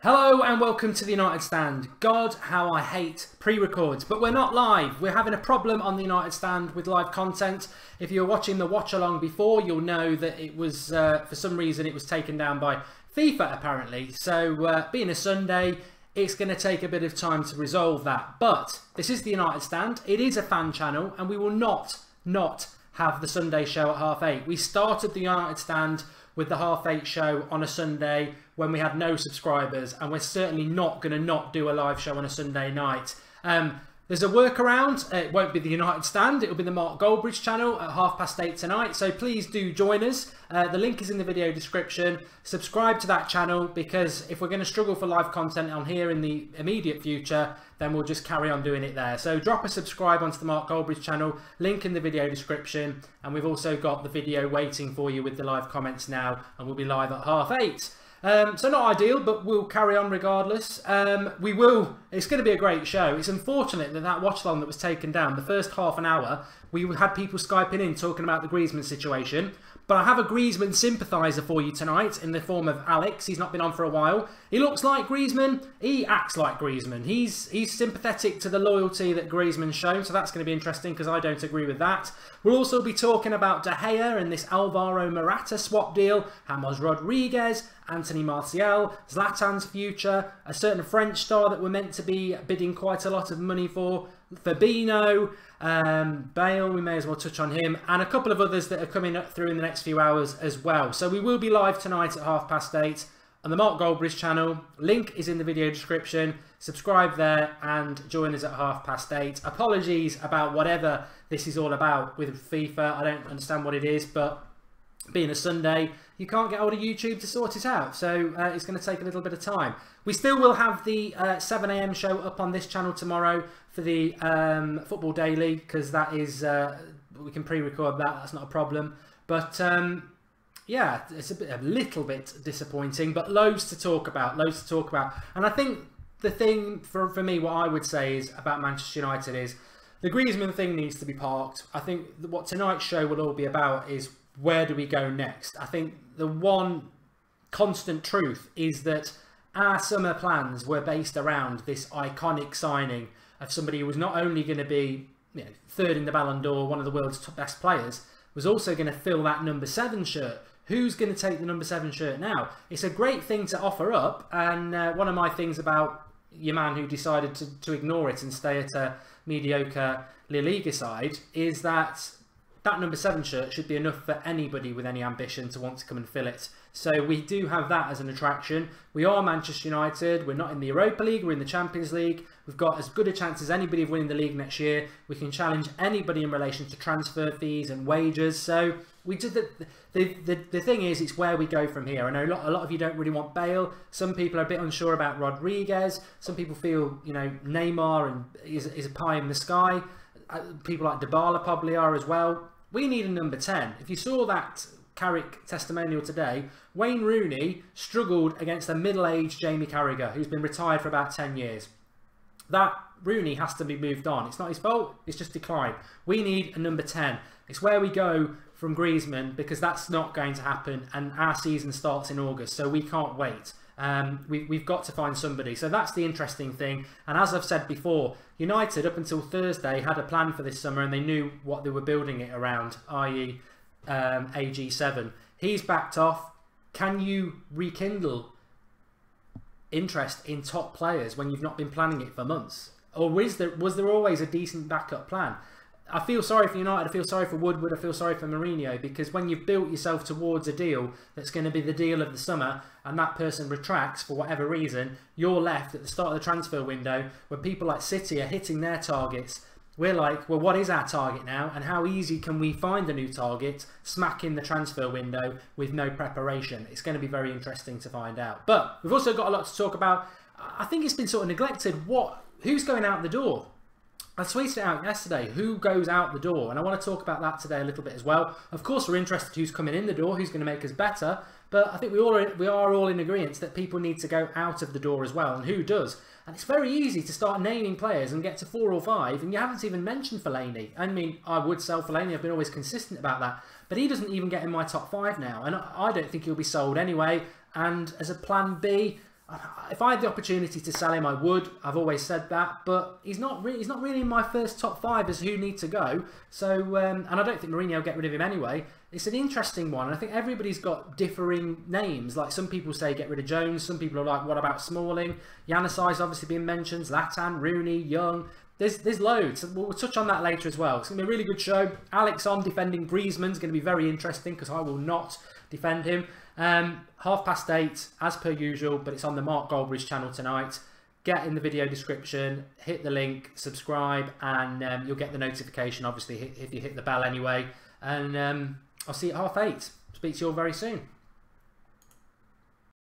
Hello and welcome to the United Stand. God, how I hate pre-records, but we're not live. We're having a problem on the United Stand with live content. If you were watching the watch along before, you'll know that it was, for some reason, it was taken down by FIFA apparently. So being a Sunday, it's going to take a bit of time to resolve that. But this is the United Stand. It is a fan channel and we will not have the Sunday show at 8:30. We started the United Stand with the 8:30 show on a Sunday when we had no subscribers, and we're certainly not going to not do a live show on a Sunday night. There's a workaround. It won't be the United Stand, it'll be the Mark Goldbridge channel at 8:30 tonight, so please do join us. The link is in the video description. Subscribe to that channel, because if we're going to struggle for live content on here in the immediate future, then we'll just carry on doing it there. So drop a subscribe onto the Mark Goldbridge channel, link in the video description, and we've also got the video waiting for you with the live comments now, and we'll be live at 8:30. So not ideal, but we'll carry on regardless. It's going to be a great show. It's unfortunate that watch along that was taken down, the first half an hour, we had people Skyping in talking about the Griezmann situation. But I have a Griezmann sympathiser for you tonight in the form of Alex. He's not been on for a while. He looks like Griezmann. He acts like Griezmann. He's sympathetic to the loyalty that Griezmann's shown, so that's going to be interesting because I don't agree with that. We'll also be talking about De Gea and this Alvaro Morata swap deal, James Rodriguez, Anthony Martial, Zlatan's future, a certain French star that we're meant to be bidding quite a lot of money for, Fabinho, Bale, we may as well touch on him, and a couple of others that are coming up through in the next few hours as well. So we will be live tonight at 8:30 on the Mark Goldbridge channel. Link is in the video description. Subscribe there and join us at 8:30. Apologies about whatever this is all about with FIFA. I don't understand what it is, but being a Sunday, you can't get hold of YouTube to sort it out, so it's going to take a little bit of time. We still will have the 7 AM show up on this channel tomorrow for the Football Daily, because that is, we can pre-record that, that's not a problem. But yeah, it's a little bit disappointing, but loads to talk about, And I think the thing for me, what I would say is about Manchester United is the Griezmann thing needs to be parked. I think what tonight's show will all be about is where do we go next. I think the one constant truth is that our summer plans were based around this iconic signing of somebody who was not only going to be, you know, third in the Ballon d'Or, one of the world's best players, was also going to fill that number 7 shirt. Who's going to take the number 7 shirt now? It's a great thing to offer up, and one of my things about your man who decided to ignore it and stay at a mediocre La Liga side is that number 7 shirt should be enough for anybody with any ambition to want to come and fill it. So we do have that as an attraction. We are Manchester United. We're not in the Europa League. We're in the Champions League. We've got as good a chance as anybody of winning the league next year. We can challenge anybody in relation to transfer fees and wages. So we did the thing is, it's where we go from here. I know a lot of you don't really want Bale. Some people are a bit unsure about Rodriguez. Some people feel, you know, Neymar is a pie in the sky. People like Dybala probably are as well. We need a number 10. If you saw that Carrick testimonial today, Wayne Rooney struggled against a middle-aged Jamie Carragher who's been retired for about 10 years. That Rooney has to be moved on. It's not his fault, it's just decline. We need a number 10. It's where we go from Griezmann, because that's not going to happen, and our season starts in August, so we can't wait. We've got to find somebody. So that's the interesting thing. And as I've said before, United up until Thursday had a plan for this summer, and they knew what they were building it around, i.e. AG7. He's backed off. Can you rekindle interest in top players when you've not been planning it for months? Or was there always a decent backup plan? I feel sorry for United, I feel sorry for Woodward, I feel sorry for Mourinho, because when you've built yourself towards a deal that's going to be the deal of the summer, and that person retracts for whatever reason, you're left at the start of the transfer window when people like City are hitting their targets. We're like, well, what is our target now, and how easy can we find a new target smack in the transfer window with no preparation? It's going to be very interesting to find out. But we've also got a lot to talk about. I think it's been sort of neglected. Who's going out the door? I tweeted it out yesterday, who goes out the door, and I want to talk about that today a little bit as well. Of course, we're interested who's coming in the door, who's going to make us better, but I think we are all in agreement that people need to go out of the door as well, and who does. And it's very easy to start naming players and get to 4 or 5, and you haven't even mentioned Fellaini. I mean, I would sell Fellaini, I've been always consistent about that, but he doesn't even get in my top 5 now, and I don't think he'll be sold anyway. And as a plan B, if I had the opportunity to sell him, I would. I've always said that, but he's not really in my first top 5 as who need to go. So, and I don't think Mourinho will get rid of him anyway. It's an interesting one, and I think everybody's got differing names. Like, some people say get rid of Jones, some people are like, what about Smalling? Janusai's obviously been mentioned, Zlatan, Rooney, Young. There's loads. We'll touch on that later as well. It's going to be a really good show. Alex on defending Griezmann is going to be very interesting because I will not defend him. 8:30 as per usual, but it's on the Mark Goldbridge channel tonight. Get in the video description, hit the link, subscribe, and you'll get the notification, obviously, if you hit the bell anyway. And I'll see you at 8:30. Speak to you all very soon.